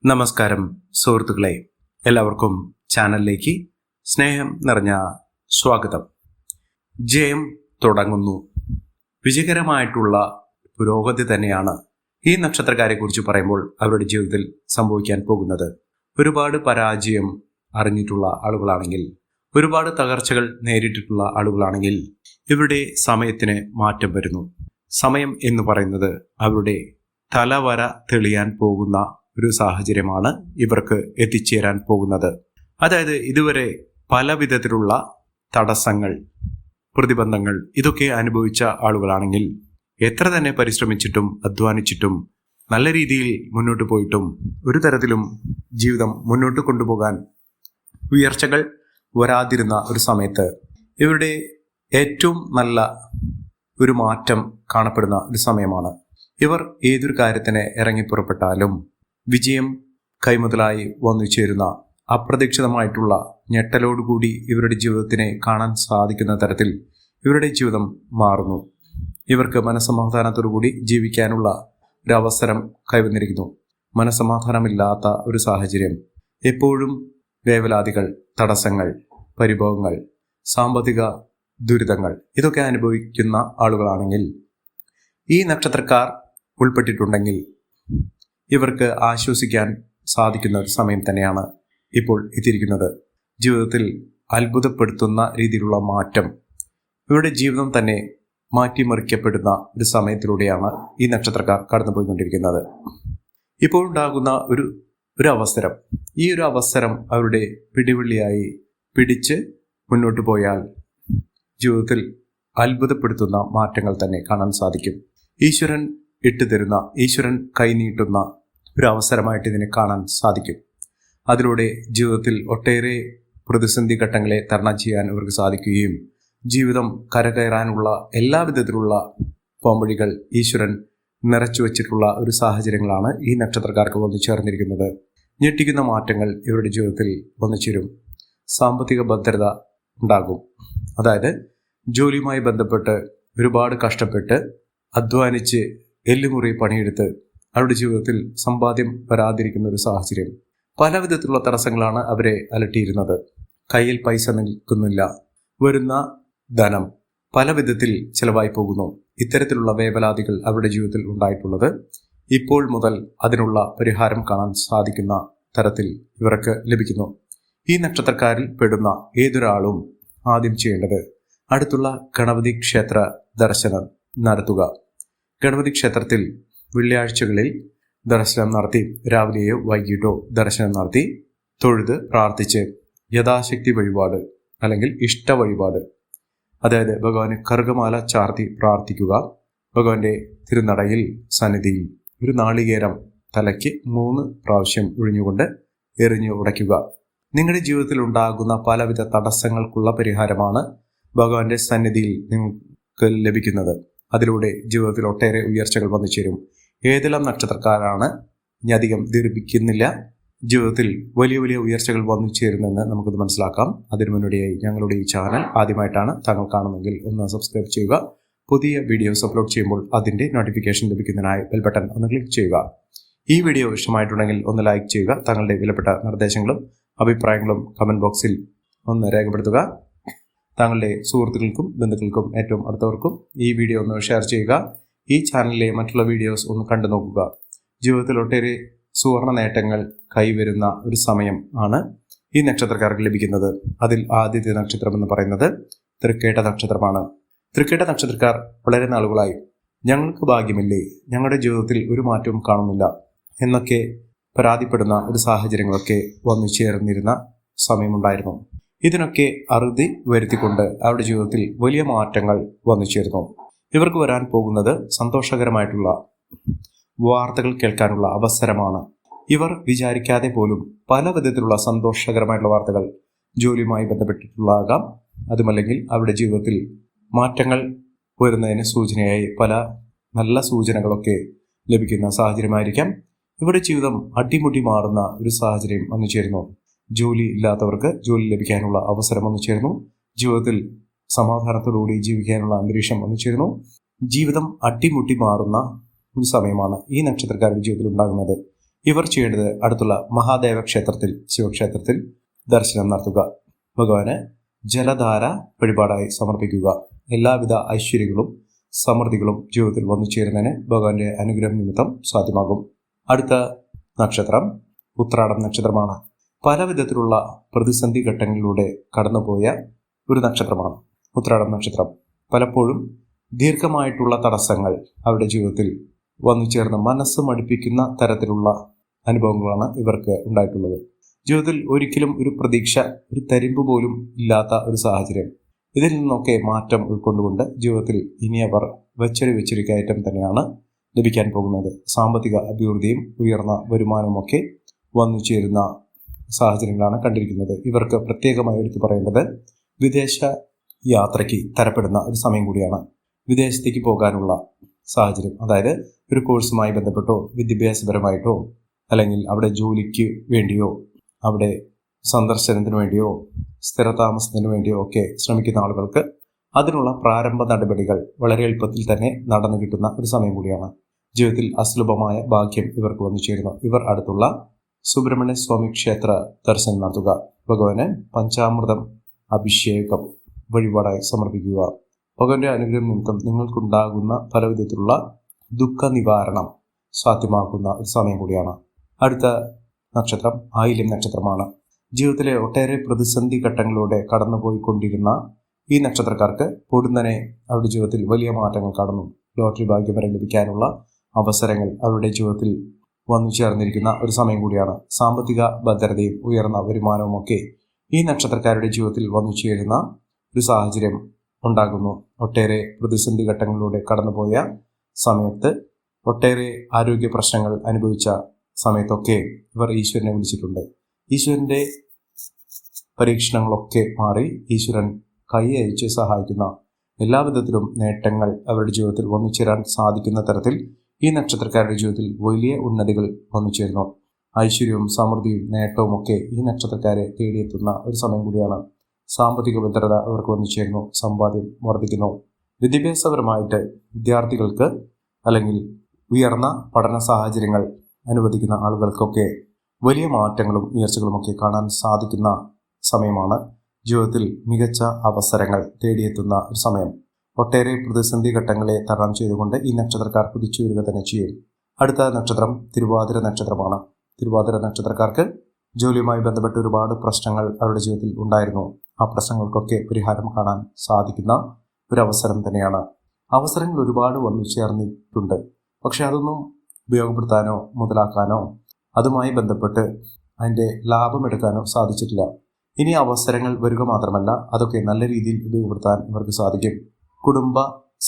നമസ്കാരം സുഹൃത്തുക്കളെ, എല്ലാവർക്കും ചാനലിലേക്ക് സ്നേഹം നിറഞ്ഞ സ്വാഗതം. ജയം തുടങ്ങുന്നു. വിജയകരമായിട്ടുള്ള പുരോഗതി തന്നെയാണ് ഈ നക്ഷത്രക്കാരെ കുറിച്ച് പറയുമ്പോൾ അവരുടെ ജീവിതത്തിൽ സംഭവിക്കാൻ പോകുന്നത്. ഒരുപാട് പരാജയം അറിഞ്ഞിട്ടുള്ള ആളുകളാണെങ്കിൽ, ഒരുപാട് തകർച്ചകൾ നേരിട്ടിട്ടുള്ള ആളുകളാണെങ്കിൽ ഇവരുടെ സമയത്തിന് മാറ്റം വരുന്നു. സമയം എന്ന് പറയുന്നത് അവരുടെ തലവര തെളിയാൻ പോകുന്ന ഒരു സാഹചര്യമാണ് ഇവർക്ക് എത്തിച്ചേരാൻ പോകുന്നത്. അതായത് ഇതുവരെ പല വിധത്തിലുള്ള തടസ്സങ്ങൾ, പ്രതിബന്ധങ്ങൾ ഇതൊക്കെ അനുഭവിച്ച ആളുകളാണെങ്കിൽ എത്ര തന്നെ പരിശ്രമിച്ചിട്ടും അധ്വാനിച്ചിട്ടും നല്ല രീതിയിൽ മുന്നോട്ട് പോയിട്ടും ഒരു തരത്തിലും ജീവിതം മുന്നോട്ട് കൊണ്ടുപോകാൻ ഉയർച്ചകൾ വരാതിരുന്ന ഒരു സമയത്ത് ഇവരുടെ ഏറ്റവും നല്ല ഒരു മാറ്റം കാണപ്പെടുന്ന ഒരു സമയമാണ്. ഇവർ ഏതൊരു കാര്യത്തിന് ഇറങ്ങിപ്പുറപ്പെട്ടാലും വിജയം കൈമുതലായി വന്നു ചേരുന്ന അപ്രതീക്ഷിതമായിട്ടുള്ള ഞെട്ടലോടുകൂടി ഇവരുടെ ജീവിതത്തിനെ കാണാൻ സാധിക്കുന്ന തരത്തിൽ ഇവരുടെ ജീവിതം മാറുന്നു. ഇവർക്ക് മനസ്സമാധാനത്തോടുകൂടി ജീവിക്കാനുള്ള ഒരു അവസരം കൈവന്നിരിക്കുന്നു. മനസ്സമാധാനമില്ലാത്ത ഒരു സാഹചര്യം, എപ്പോഴും വേവലാതികൾ, തടസ്സങ്ങൾ, പരിഭവങ്ങൾ, സാമ്പത്തിക ദുരിതങ്ങൾ ഇതൊക്കെ അനുഭവിക്കുന്ന ആളുകളാണെങ്കിൽ, ഈ നക്ഷത്രക്കാർ ഉൾപ്പെട്ടിട്ടുണ്ടെങ്കിൽ ഇവർക്ക് ആശ്വസിക്കാൻ സാധിക്കുന്ന ഒരു സമയം തന്നെയാണ് ഇപ്പോൾ എത്തിയിരിക്കുന്നത്. ജീവിതത്തിൽ അത്ഭുതപ്പെടുത്തുന്ന രീതിയിലുള്ള മാറ്റം, ഇവരുടെ ജീവിതം തന്നെ മാറ്റിമറിക്കപ്പെടുന്ന ഒരു സമയത്തിലൂടെയാണ് ഈ നക്ഷത്രക്കാർ കടന്നുപോയിക്കൊണ്ടിരിക്കുന്നത്. ഇപ്പോൾ ഉണ്ടാകുന്ന ഒരു അവസരം, ഈ ഒരു അവസരം അവരുടെ പിടിവള്ളിയായി പിടിച്ച് മുന്നോട്ട് പോയാൽ ജീവിതത്തിൽ അത്ഭുതപ്പെടുത്തുന്ന മാറ്റങ്ങൾ തന്നെ കാണാൻ സാധിക്കും. ഈശ്വരൻ ഇട്ടുതരുന്ന, ഈശ്വരൻ കൈനീട്ടുന്ന ഒരു അവസരമായിട്ട് ഇതിനെ കാണാൻ സാധിക്കും. അതിലൂടെ ജീവിതത്തിൽ ഒട്ടേറെ പ്രതിസന്ധി ഘട്ടങ്ങളെ തരണം ചെയ്യാൻ ഇവർക്ക് സാധിക്കുകയും ജീവിതം കരകയറാനുള്ള എല്ലാ വിധത്തിലുള്ള പോംവഴികൾ ഈശ്വരൻ നിറച്ചു വച്ചിട്ടുള്ള ഒരു സാഹചര്യങ്ങളാണ് ഈ നക്ഷത്രക്കാർക്ക് വന്നു ചേർന്നിരിക്കുന്നത്. ഞെട്ടിക്കുന്ന മാറ്റങ്ങൾ ഇവരുടെ ജീവിതത്തിൽ വന്നു ചേരും. സാമ്പത്തിക ഭദ്രത ഉണ്ടാകും. അതായത് ജോലിയുമായി ബന്ധപ്പെട്ട് ഒരുപാട് കഷ്ടപ്പെട്ട് അധ്വാനിച്ച് എല്ലുമുറി പണിയെടുത്ത് അവരുടെ ജീവിതത്തിൽ സമ്പാദ്യം വരാതിരിക്കുന്ന ഒരു സാഹചര്യം, പല വിധത്തിലുള്ള തടസ്സങ്ങളാണ് അവരെ അലട്ടിയിരുന്നത്. കയ്യിൽ പൈസ നിൽക്കുന്നില്ല, വരുന്ന ധനം പല വിധത്തിൽ ചിലവായി പോകുന്നു. ഇത്തരത്തിലുള്ള വേവലാതികൾ അവരുടെ ജീവിതത്തിൽ ഉണ്ടായിട്ടുള്ളത് ഇപ്പോൾ മുതൽ അതിനുള്ള പരിഹാരം കാണാൻ സാധിക്കുന്ന തരത്തിൽ ഇവർക്ക് ലഭിക്കുന്നു. ഈ നക്ഷത്രക്കാരിൽ പെടുന്ന ഏതൊരാളും ആദ്യം ചെയ്യേണ്ടത് അടുത്തുള്ള ഗണപതി ക്ഷേത്ര ദർശനം നടത്തുക. ഗണപതി ക്ഷേത്രത്തിൽ വെള്ളിയാഴ്ചകളിൽ ദർശനം നടത്തി, രാവിലെയോ വൈകിട്ടോ ദർശനം നടത്തി തൊഴുത് പ്രാർത്ഥിച്ച് യഥാശക്തി വഴിപാട് അല്ലെങ്കിൽ ഇഷ്ട വഴിപാട്, അതായത് ഭഗവാന് കറുകമാല ചാർത്തി പ്രാർത്ഥിക്കുക. ഭഗവാന്റെ തിരുനടയിൽ സന്നിധിയിൽ ഒരു നാളികേരം തലയ്ക്ക് 3 പ്രാവശ്യം ഒഴിഞ്ഞുകൊണ്ട് എറിഞ്ഞു ഉടയ്ക്കുക. നിങ്ങളുടെ ജീവിതത്തിൽ ഉണ്ടാകുന്ന പലവിധ തടസ്സങ്ങൾക്കുള്ള പരിഹാരമാണ് ഭഗവാന്റെ സന്നിധിയിൽ നിങ്ങൾക്ക് ലഭിക്കുന്നത്. അതിലൂടെ ജീവിതത്തിൽ ഒട്ടേറെ ഉയർച്ചകൾ വന്നു ചേരും. ഏതെല്ലാം നക്ഷത്രക്കാരാണ്, ഇനി അധികം ദീർഘിക്കുന്നില്ല, ജീവിതത്തിൽ വലിയ വലിയ ഉയർച്ചകൾ വന്നു ചേരുമെന്ന് നമുക്കത് മനസ്സിലാക്കാം. അതിനു മുന്നോടിയായി ഞങ്ങളുടെ ഈ ചാനൽ ആദ്യമായിട്ടാണ് താങ്കൾ കാണുന്നതെങ്കിൽ ഒന്ന് സബ്സ്ക്രൈബ് ചെയ്യുക. പുതിയ വീഡിയോസ് അപ്ലോഡ് ചെയ്യുമ്പോൾ അതിൻ്റെ നോട്ടിഫിക്കേഷൻ ലഭിക്കുന്നതിനായി ബെൽ ബട്ടൺ ഒന്ന് ക്ലിക്ക് ചെയ്യുക. ഈ വീഡിയോ ഇഷ്ടമായിട്ടുണ്ടെങ്കിൽ ഒന്ന് ലൈക്ക് ചെയ്യുക. താങ്കളുടെ വിലപ്പെട്ട നിർദ്ദേശങ്ങളും അഭിപ്രായങ്ങളും കമൻറ്റ് ബോക്സിൽ ഒന്ന് രേഖപ്പെടുത്തുക. താങ്കളുടെ സുഹൃത്തുക്കൾക്കും ബന്ധുക്കൾക്കും ഏറ്റവും അടുത്തവർക്കും ഈ വീഡിയോ ഒന്ന് ഷെയർ ചെയ്യുക. ഈ ചാനലിലെ മറ്റുള്ള വീഡിയോസ് ഒന്ന് കണ്ടു നോക്കുക. ജീവിതത്തിൽ ഒട്ടേറെ സുവർണ നേട്ടങ്ങൾ കൈവരുന്ന ഒരു സമയം ആണ് ഈ നക്ഷത്രക്കാർക്ക് ലഭിക്കുന്നത്. അതിൽ ആദ്യത്തെ നക്ഷത്രം എന്ന് പറയുന്നത് തൃക്കേട്ട നക്ഷത്രമാണ്. തൃക്കേട്ട നക്ഷത്രക്കാർ വളരെ നാളുകളായി ഞങ്ങൾക്ക് ഭാഗ്യമില്ലേ, ഞങ്ങളുടെ ജീവിതത്തിൽ ഒരു മാറ്റവും കാണുന്നില്ല എന്നൊക്കെ പരാതിപ്പെടുന്ന ഒരു സാഹചര്യങ്ങളൊക്കെ വന്നു ചേർന്നിരുന്ന സമയമുണ്ടായിരുന്നു. ഇതിനൊക്കെ അറുതി വരുത്തിക്കൊണ്ട് അവരുടെ ജീവിതത്തിൽ വലിയ മാറ്റങ്ങൾ വന്നു ചേർന്നു. ഇവർക്ക് വരാൻ പോകുന്നത് സന്തോഷകരമായിട്ടുള്ള വാർത്തകൾ കേൾക്കാനുള്ള അവസരമാണ്. ഇവർ വിചാരിക്കാതെ പോലും പല വിധത്തിലുള്ള സന്തോഷകരമായിട്ടുള്ള വാർത്തകൾ ജോലിയുമായി ബന്ധപ്പെട്ടിട്ടുള്ളതാകാം, അതുമല്ലെങ്കിൽ അവരുടെ ജീവിതത്തിൽ മാറ്റങ്ങൾ വരുന്നതിന് സൂചനയായി പല നല്ല സൂചനകളൊക്കെ ലഭിക്കുന്ന സാഹചര്യമായിരിക്കാം. ഇവരുടെ ജീവിതം അടിമുടി മാറുന്ന ഒരു സാഹചര്യം വന്നു ചേരുന്നു. ജോലി ഇല്ലാത്തവർക്ക് ജോലി ലഭിക്കാനുള്ള അവസരം വന്നു ചേരുന്നു. ജീവിതത്തിൽ സമാധാനത്തോടുകൂടി ജീവിക്കാനുള്ള അന്തരീക്ഷം വന്നു ചേരുന്നു. ജീവിതം അടിമുട്ടി മാറുന്ന ഒരു സമയമാണ് ഈ നക്ഷത്രക്കാരുടെ ജീവിതത്തിൽ ഉണ്ടാകുന്നത്. ഇവർ ചെയ്യേണ്ടത് അടുത്തുള്ള മഹാദേവ ക്ഷേത്രത്തിൽ, ശിവക്ഷേത്രത്തിൽ ദർശനം നടത്തുക. ഭഗവാന് ജലധാര വഴിപാടായി സമർപ്പിക്കുക. എല്ലാവിധ ഐശ്വര്യങ്ങളും സമൃദ്ധികളും ജീവിതത്തിൽ വന്നു ചേരുന്നതിന് ഭഗവാന്റെ അനുഗ്രഹം നിമിത്തം സാധ്യമാകും. അടുത്ത നക്ഷത്രം ഉത്രാടം നക്ഷത്രമാണ്. പല വിധത്തിലുള്ള പ്രതിസന്ധി ഘട്ടങ്ങളിലൂടെ കടന്നുപോയ ഒരു നക്ഷത്രമാണ് ഉത്രാടം നക്ഷത്രം. പലപ്പോഴും ദീർഘമായിട്ടുള്ള തടസ്സങ്ങൾ അവരുടെ ജീവിതത്തിൽ വന്നു ചേർന്ന് മനസ്സ് മടുപ്പിക്കുന്ന തരത്തിലുള്ള അനുഭവങ്ങളാണ് ഇവർക്ക് ഉണ്ടായിട്ടുള്ളത്. ജീവിതത്തിൽ ഒരിക്കലും ഒരു പ്രതീക്ഷ, ഒരു തരിമ്പ് പോലും ഇല്ലാത്ത ഒരു സാഹചര്യം. ഇതിൽ നിന്നൊക്കെ മാറ്റം ഉൾക്കൊണ്ടുകൊണ്ട് ജീവിതത്തിൽ ഇനി അവർ വെച്ചൊരു കയറ്റം തന്നെയാണ് ലഭിക്കാൻ പോകുന്നത്. സാമ്പത്തിക അഭിവൃദ്ധിയും ഉയർന്ന വരുമാനമൊക്കെ വന്നു ചേരുന്ന സാഹചര്യങ്ങളാണ് കണ്ടിരിക്കുന്നത്. ഇവർക്ക് പ്രത്യേകമായി എടുത്തു പറയേണ്ടത് വിദേശ യാത്രയ്ക്ക് തരപ്പെടുന്ന ഒരു സമയം കൂടിയാണ്. വിദേശത്തേക്ക് പോകാനുള്ള സാഹചര്യം, അതായത് ഒരു കോഴ്സുമായി ബന്ധപ്പെട്ടോ വിദ്യാഭ്യാസപരമായിട്ടോ അല്ലെങ്കിൽ അവിടെ ജോലിക്ക് വേണ്ടിയോ അവിടെ സന്ദർശനത്തിന് വേണ്ടിയോ സ്ഥിരതാമസത്തിന് വേണ്ടിയോ ഒക്കെ ശ്രമിക്കുന്ന ആളുകൾക്ക് അതിനുള്ള പ്രാരംഭ നടപടികൾ വളരെ എളുപ്പത്തിൽ തന്നെ നടന്നു കിട്ടുന്ന ഒരു സമയം കൂടിയാണ്. ജീവിതത്തിൽ അസുലഭമായ ഭാഗ്യം ഇവർക്ക് വന്നു ചേരുന്നു. ഇവർ അടുത്തുള്ള സുബ്രഹ്മണ്യ സ്വാമി ക്ഷേത്ര ദർശനം നടത്തുക. ഭഗവാന് പഞ്ചാമൃതം അഭിഷേകം വഴിപാടായി സമർപ്പിക്കുക. ഭഗവാന്റെ അനുഗ്രഹം നിമിത്തം നിങ്ങൾക്കുണ്ടാകുന്ന പലവിധത്തിലുള്ള ദുഃഖ നിവാരണം സാധ്യമാക്കുന്ന ഒരു സമയം കൂടിയാണ്. അടുത്ത നക്ഷത്രം ആയില്യം നക്ഷത്രമാണ്. ജീവിതത്തിലെ ഒട്ടേറെ പ്രതിസന്ധി ഘട്ടങ്ങളിലൂടെ കടന്നുപോയിക്കൊണ്ടിരുന്ന ഈ നക്ഷത്രക്കാർക്ക് പൊടുന്നനെ അവരുടെ ജീവിതത്തിൽ വലിയ മാറ്റങ്ങൾ കടന്നു. ലോട്ടറി ഭാഗ്യം വരെ ലഭിക്കാനുള്ള അവസരങ്ങൾ അവരുടെ ജീവിതത്തിൽ വന്നു ചേർന്നിരിക്കുന്ന ഒരു സമയം കൂടിയാണ്. സാമ്പത്തിക ഭദ്രതയും ഉയർന്ന വരുമാനവും ഒക്കെ ഈ നക്ഷത്രക്കാരുടെ ജീവിതത്തിൽ വന്നു ചേരുന്ന ഒരു സാഹചര്യം ഉണ്ടാകുന്നു. ഒട്ടേറെ പ്രതിസന്ധി ഘട്ടങ്ങളിലൂടെ കടന്നുപോയ സമയത്ത്, ഒട്ടേറെ ആരോഗ്യ പ്രശ്നങ്ങൾ അനുഭവിച്ച സമയത്തൊക്കെ ഇവർ ഈശ്വരനെ വിളിച്ചിട്ടുണ്ട്. ഈശ്വരൻ്റെ പരീക്ഷണങ്ങളൊക്കെ മാറി ഈശ്വരൻ കൈ അയച്ച് സഹായിക്കുന്ന എല്ലാവിധത്തിലും നേട്ടങ്ങൾ അവരുടെ ജീവിതത്തിൽ വന്നു ചേരാൻ സാധിക്കുന്ന തരത്തിൽ ഈ നക്ഷത്രക്കാരുടെ ജീവിതത്തിൽ വലിയ ഉന്നതികൾ വന്നു ചേരുന്നു. ഐശ്വര്യവും സമൃദ്ധിയും നേട്ടവും ഒക്കെ ഈ നക്ഷത്രക്കാരെ തേടിയെത്തുന്ന ഒരു സമയം കൂടിയാണ്. സാമ്പത്തിക ഭദ്രത അവർക്ക് വന്നു ചേരുന്നു. സമ്പാദ്യം വർദ്ധിക്കുന്നു. വിദ്യാഭ്യാസപരമായിട്ട് വിദ്യാർത്ഥികൾക്ക് അല്ലെങ്കിൽ ഉയർന്ന പഠന സാഹചര്യങ്ങൾ അനുവദിക്കുന്ന ആളുകൾക്കൊക്കെ വലിയ മാറ്റങ്ങളും ഉയർച്ചകളുമൊക്കെ കാണാൻ സാധിക്കുന്ന സമയമാണ്. ജീവിതത്തിൽ മികച്ച അവസരങ്ങൾ തേടിയെത്തുന്ന ഒരു സമയം. ഒട്ടേറെ പ്രതിസന്ധി ഘട്ടങ്ങളെ തരണം ചെയ്തുകൊണ്ട് ഈ നക്ഷത്രക്കാർ കുതിച്ചു വരിക തന്നെ ചെയ്യും. അടുത്ത നക്ഷത്രം തിരുവാതിര നക്ഷത്രമാണ്. തിരുവാതിര നക്ഷത്രക്കാർക്ക് ജോലിയുമായി ബന്ധപ്പെട്ട് ഒരുപാട് പ്രശ്നങ്ങൾ അവരുടെ ജീവിതത്തിൽ ഉണ്ടായിരുന്നു. ആ പ്രശ്നങ്ങൾക്കൊക്കെ പരിഹാരം കാണാൻ സാധിക്കുന്ന ഒരു അവസരം തന്നെയാണ്. അവസരങ്ങൾ ഒരുപാട് വന്നു ചേർന്നിട്ടുണ്ട്. പക്ഷെ അതൊന്നും ഉപയോഗപ്പെടുത്താനോ മുതലാക്കാനോ അതുമായി ബന്ധപ്പെട്ട് അതിൻ്റെ ലാഭമെടുക്കാനോ സാധിച്ചിട്ടില്ല. ഇനി അവസരങ്ങൾ വരിക മാത്രമല്ല, അതൊക്കെ നല്ല രീതിയിൽ ഉപയോഗപ്പെടുത്താൻ ഇവർക്ക് സാധിക്കും. കുടുംബ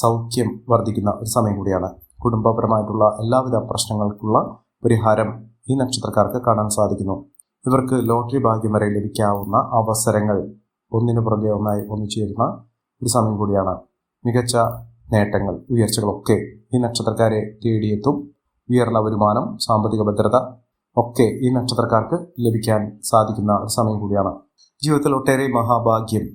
സൗഖ്യം വർദ്ധിക്കുന്ന ഒരു സമയം കൂടിയാണ്. കുടുംബപരമായിട്ടുള്ള എല്ലാവിധ പ്രശ്നങ്ങൾക്കുള്ള പരിഹാരം ഈ നക്ഷത്രക്കാർക്ക് കാണാൻ സാധിക്കുന്നു. ഇവർക്ക് ലോട്ടറി ഭാഗ്യം വരെ ലഭിക്കാവുന്ന അവസരങ്ങൾ ഒന്നിനു പുറകെ ഒന്നായി ഒന്നു ചേരുന്ന ഒരു സമയം കൂടിയാണ്. മികച്ച നേട്ടങ്ങൾ, ഉയർച്ചകളൊക്കെ ഈ നക്ഷത്രക്കാരെ തേടിയെത്തും. ഉയർന്ന വരുമാനം, സാമ്പത്തിക ഭദ്രത ഒക്കെ ഈ നക്ഷത്രക്കാർക്ക് ലഭിക്കാൻ സാധിക്കുന്ന ഒരു സമയം കൂടിയാണ്. ജീവിതത്തിൽ ഒട്ടേറെ മഹാഭാഗ്യം,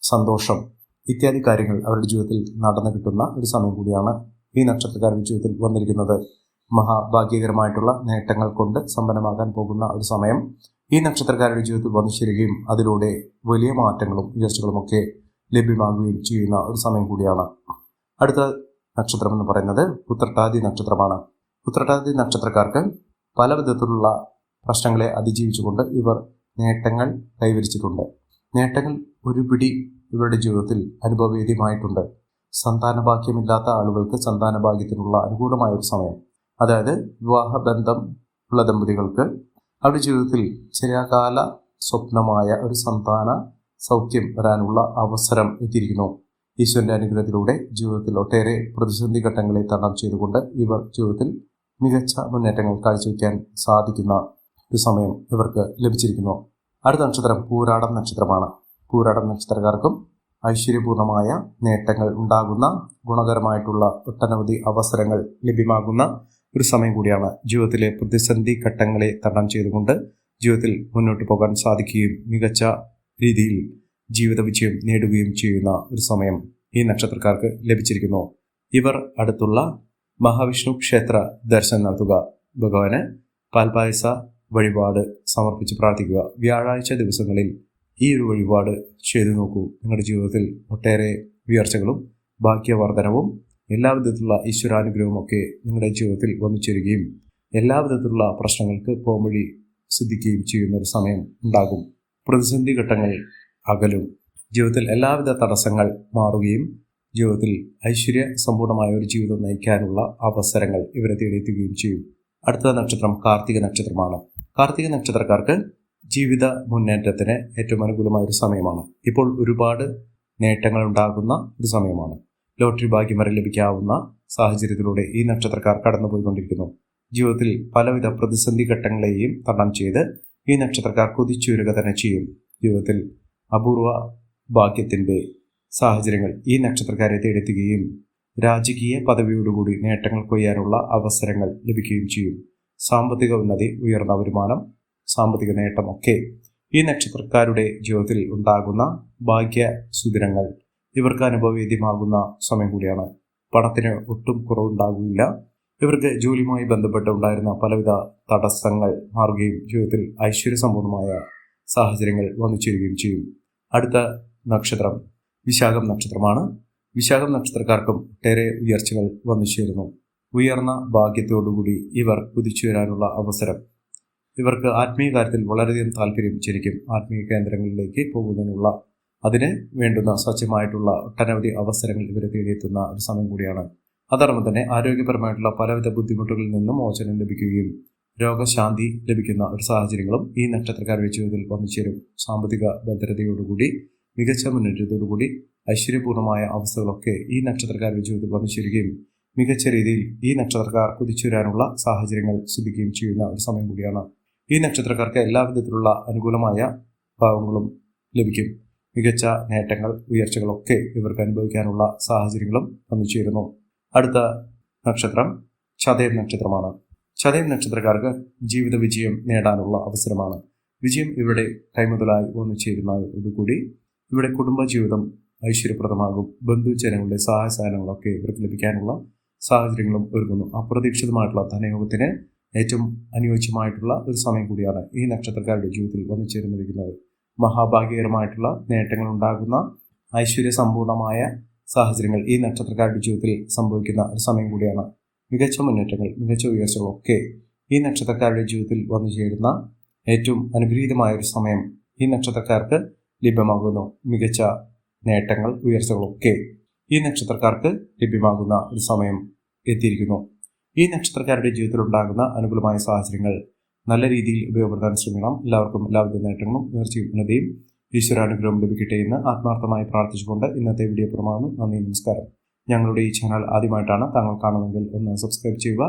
സന്തോഷം ഇത്യാദി കാര്യങ്ങൾ അവരുടെ ജീവിതത്തിൽ നടന്നു കിട്ടുന്ന ഒരു സമയം കൂടിയാണ് ഈ നക്ഷത്രക്കാരുടെ ജീവിതത്തിൽ വന്നിരിക്കുന്നത്. മഹാഭാഗ്യകരമായിട്ടുള്ള നേട്ടങ്ങൾ കൊണ്ട് സമ്പന്നമാകാൻ പോകുന്ന ഒരു സമയം ഈ നക്ഷത്രക്കാരുടെ ജീവിതത്തിൽ വന്നു ചേരുകയും അതിലൂടെ വലിയ മാറ്റങ്ങളും ഉയർച്ചകളുമൊക്കെ ലഭ്യമാകുകയും ചെയ്യുന്ന ഒരു സമയം കൂടിയാണ്. അടുത്ത നക്ഷത്രം എന്ന് പറയുന്നത് ഉത്രട്ടാതി നക്ഷത്രമാണ്. ഉത്രട്ടാതി നക്ഷത്രക്കാർക്ക് പല വിധത്തിലുള്ള പ്രശ്നങ്ങളെ അതിജീവിച്ചുകൊണ്ട് ഇവർ നേട്ടങ്ങൾ കൈവരിച്ചിട്ടുണ്ട്. നേട്ടങ്ങൾ ഒരു പിടി ഇവരുടെ ജീവിതത്തിൽ അനുഭവവേദ്യമായിട്ടുണ്ട്. സന്താനഭാഗ്യമില്ലാത്ത ആളുകൾക്ക് സന്താനഭാഗ്യത്തിനുള്ള അനുകൂലമായ ഒരു സമയം. അതായത് വിവാഹബന്ധം ഉള്ള ദമ്പതികൾക്ക് അവരുടെ ജീവിതത്തിൽ ചിരകാല സ്വപ്നമായ ഒരു സന്താന സൗഖ്യം വരാനുള്ള അവസരം എത്തിയിരിക്കുന്നു. ഈശ്വരന്റെ അനുഗ്രഹത്തിലൂടെ ജീവിതത്തിൽ ഒട്ടേറെ പ്രതിസന്ധി ഘട്ടങ്ങളെ തരണം ചെയ്തുകൊണ്ട് ഇവർ ജീവിതത്തിൽ മികച്ച മുന്നേറ്റങ്ങൾ കാഴ്ചവെക്കാൻ സാധിക്കുന്ന ഒരു സമയം ഇവർക്ക് ലഭിച്ചിരിക്കുന്നു. അടുത്ത നക്ഷത്രം പൂരാടം നക്ഷത്രമാണ്. പൂരാടം നക്ഷത്രക്കാർക്കും ഐശ്വര്യപൂർണമായ നേട്ടങ്ങൾ ഉണ്ടാകുന്ന, ഗുണകരമായിട്ടുള്ള ഒട്ടനവധി അവസരങ്ങൾ ലഭ്യമാകുന്ന ഒരു സമയം കൂടിയാണ്. ജീവിതത്തിലെ പ്രതിസന്ധി ഘട്ടങ്ങളെ തരണം ചെയ്തുകൊണ്ട് ജീവിതത്തിൽ മുന്നോട്ട് പോകാൻ സാധിക്കുകയും മികച്ച രീതിയിൽ ജീവിത വിജയം നേടുകയും ചെയ്യുന്ന ഒരു സമയം ഈ നക്ഷത്രക്കാർക്ക് ലഭിച്ചിരിക്കുന്നു. ഇവർ അടുത്തുള്ള മഹാവിഷ്ണു ക്ഷേത്ര ദർശനം നടത്തുക. ഭഗവാന് പാൽപായസ വഴിപാട് സമർപ്പിച്ച് പ്രാർത്ഥിക്കുക. വ്യാഴാഴ്ച ദിവസങ്ങളിൽ ഈ ഒരു വഴിപാട് ചെയ്തു നോക്കൂ. നിങ്ങളുടെ ജീവിതത്തിൽ ഒട്ടേറെ ഉയർച്ചകളും ഭാഗ്യവർദ്ധനവും എല്ലാവിധത്തിലുള്ള ഈശ്വരാനുഗ്രഹവും ഒക്കെ നിങ്ങളുടെ ജീവിതത്തിൽ വന്നു ചേരുകയും എല്ലാവിധത്തിലുള്ള പ്രശ്നങ്ങൾക്ക് പോംവഴി സിദ്ധിക്കുകയും ചെയ്യുന്ന ഒരു സമയം ഉണ്ടാകും. പ്രതിസന്ധി ഘട്ടങ്ങൾ അകലും. ജീവിതത്തിൽ എല്ലാവിധ തടസ്സങ്ങൾ മാറുകയും ജീവിതത്തിൽ ഐശ്വര്യ സമ്പൂർണമായ ഒരു ജീവിതം നയിക്കാനുള്ള അവസരങ്ങൾ ഇവരെ തേടിയെത്തുകയും ചെയ്യും. അടുത്ത നക്ഷത്രം കാർത്തിക നക്ഷത്രമാണ്. കാർത്തിക നക്ഷത്രക്കാർക്ക് ജീവിത മുന്നേറ്റത്തിന് ഏറ്റവും അനുകൂലമായ ഒരു സമയമാണ്. ഇപ്പോൾ ഒരുപാട് നേട്ടങ്ങൾ ഉണ്ടാകുന്ന ഒരു സമയമാണ്. ലോട്ടറി ഭാഗ്യം വരെ ലഭിക്കാവുന്ന സാഹചര്യത്തിലൂടെ ഈ നക്ഷത്രക്കാർ കടന്നുപോയിക്കൊണ്ടിരിക്കുന്നു. ജീവിതത്തിൽ പലവിധ പ്രതിസന്ധി ഘട്ടങ്ങളെയും തരണം ചെയ്ത് ഈ നക്ഷത്രക്കാർ കുതിച്ചുയരുക തന്നെ ചെയ്യും. ജീവിതത്തിൽ അപൂർവ ഭാഗ്യത്തിൻ്റെ സാഹചര്യങ്ങൾ ഈ നക്ഷത്രക്കാരെ തേടെത്തുകയും രാജകീയ പദവിയോടുകൂടി നേട്ടങ്ങൾ കൊയ്യാനുള്ള അവസരങ്ങൾ ലഭിക്കുകയും ചെയ്യും. സാമ്പത്തിക ഉന്നതി, ഉയർന്ന വരുമാനം, സാമ്പത്തിക നേട്ടമൊക്കെ ഈ നക്ഷത്രക്കാരുടെ ജീവിതത്തിൽ ഉണ്ടാകുന്ന ഭാഗ്യസുദിനങ്ങൾ ഇവർക്ക് അനുഭവവേദ്യമാകുന്ന സമയം കൂടിയാണ്. പണത്തിന് ഒട്ടും കുറവുണ്ടാകില്ല. ഇവർക്ക് ജോലിയുമായി ബന്ധപ്പെട്ട് ഉണ്ടായിരുന്ന പലവിധ തടസ്സങ്ങൾ മാറുകയും ജീവിതത്തിൽ ഐശ്വര്യസമ്പൂർണമായ സാഹചര്യങ്ങൾ വന്നു ചേരുകയും ചെയ്യും. അടുത്ത നക്ഷത്രം വിശാഖം നക്ഷത്രമാണ്. വിശാഖം നക്ഷത്രക്കാർക്കും ഒട്ടേറെ ഉയർച്ചകൾ വന്നു ചേരുന്നു. ഉയർന്ന ഭാഗ്യത്തോടുകൂടി ഇവർ കുതിച്ചുയരാനുള്ള അവസരം. ഇവർക്ക് ആത്മീയ കാര്യത്തിൽ വളരെയധികം താല്പര്യം ജനിക്കും. ആത്മീയ കേന്ദ്രങ്ങളിലേക്ക് പോകുന്നതിനുള്ള അതിന് വേണ്ടുന്ന സ്വച്ഛമായിട്ടുള്ള ഒട്ടനവധി അവസരങ്ങൾ ഇവരെ തേടിയെത്തുന്ന ഒരു സമയം കൂടിയാണ്. അതോടൊപ്പം തന്നെ ആരോഗ്യപരമായിട്ടുള്ള പലവിധ ബുദ്ധിമുട്ടുകളിൽ നിന്നും മോചനം ലഭിക്കുകയും രോഗശാന്തി ലഭിക്കുന്ന ഒരു സാഹചര്യങ്ങളും ഈ നക്ഷത്രക്കാരുടെ ജീവിതത്തിൽ വന്നു ചേരും. സാമ്പത്തിക ഭദ്രതയോടുകൂടി മികച്ച മുന്നേറ്റത്തോടുകൂടി ഐശ്വര്യപൂർണമായ അവസ്ഥകളൊക്കെ ഈ നക്ഷത്രക്കാരുടെ ജീവിതത്തിൽ വന്നു ചേരുകയും മികച്ച രീതിയിൽ ഈ നക്ഷത്രക്കാർ കുതിച്ചുവരാനുള്ള സാഹചര്യങ്ങൾ സിദ്ധിക്കുകയും ചെയ്യുന്ന ഒരു സമയം കൂടിയാണ്. ഈ നക്ഷത്രക്കാർക്ക് എല്ലാവിധത്തിലുള്ള അനുകൂലമായ ഭാവങ്ങളും ലഭിക്കും. മികച്ച നേട്ടങ്ങൾ, ഉയർച്ചകളൊക്കെ ഇവർക്ക് അനുഭവിക്കാനുള്ള സാഹചര്യങ്ങളും വന്നു ചേരുന്നു. അടുത്ത നക്ഷത്രം ചതയം നക്ഷത്രമാണ്. ചതയം നക്ഷത്രക്കാർക്ക് ജീവിത വിജയം നേടാനുള്ള അവസരമാണ്. വിജയം ഇവിടെ കൈമുതലായി വന്നു ചേരുന്നതോടുകൂടി ഇവിടെ കുടുംബജീവിതം ഐശ്വര്യപ്രദമാകും. ബന്ധുജനങ്ങളുടെ സഹായസഹനങ്ങളൊക്കെ ഇവർക്ക് ലഭിക്കാനുള്ള സാഹചര്യങ്ങളും ഒരുങ്ങുന്നു. അപ്രതീക്ഷിതമായിട്ടുള്ള ധനയോഗത്തിന് ഏറ്റവും അനുയോജ്യമായിട്ടുള്ള ഒരു സമയം കൂടിയാണ് ഈ നക്ഷത്രക്കാരുടെ ജീവിതത്തിൽ വന്നു ചേർന്നിരിക്കുന്നത്. മഹാഭാഗ്യകരമായിട്ടുള്ള നേട്ടങ്ങൾ ഉണ്ടാകുന്ന ഐശ്വര്യ സമ്പൂർണമായ സാഹചര്യങ്ങൾ ഈ നക്ഷത്രക്കാരുടെ ജീവിതത്തിൽ സംഭവിക്കുന്ന ഒരു സമയം കൂടിയാണ്. മികച്ച മുന്നേറ്റങ്ങൾ, മികച്ച ഉയർച്ചകളൊക്കെ ഈ നക്ഷത്രക്കാരുടെ ജീവിതത്തിൽ വന്നു ചേരുന്ന ഏറ്റവും അനുഗ്രഹീതമായ ഒരു സമയം ഈ നക്ഷത്രക്കാർക്ക് ലഭ്യമാകുന്നു. മികച്ച നേട്ടങ്ങൾ, ഉയർച്ചകളൊക്കെ ഈ നക്ഷത്രക്കാർക്ക് ലഭ്യമാകുന്ന ഒരു സമയം എത്തിയിരിക്കുന്നു. ഈ നക്ഷത്രക്കാരുടെ ജീവിതത്തിൽ ഉണ്ടാകുന്ന അനുകൂലമായ സാഹചര്യങ്ങൾ നല്ല രീതിയിൽ ഉപയോഗപ്പെടുത്താൻ ശ്രമിക്കണം. എല്ലാവർക്കും എല്ലാവിധ നേട്ടങ്ങളും ഉയർച്ചയും ഉന്നതിയും ഈശ്വരാനുഗ്രഹം ലഭിക്കട്ടെ എന്ന് ആത്മാർത്ഥമായി പ്രാർത്ഥിച്ചുകൊണ്ട് ഇന്നത്തെ വീഡിയോ പ്രമാണു. നന്ദി, നമസ്കാരം. ഞങ്ങളുടെ ഈ ചാനൽ ആദ്യമായിട്ടാണ് താങ്കൾ കാണുമെങ്കിൽ ഒന്ന് സബ്സ്ക്രൈബ് ചെയ്യുക.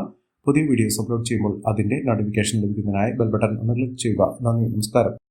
പുതിയ വീഡിയോസ് അപ്ലോഡ് ചെയ്യുമ്പോൾ അതിൻ്റെ നോട്ടിഫിക്കേഷൻ ലഭിക്കുന്നതിനായി ബെൽ ബട്ടൺ ഒന്ന് ക്ലിക്ക് ചെയ്യുക. നന്ദി, നമസ്കാരം.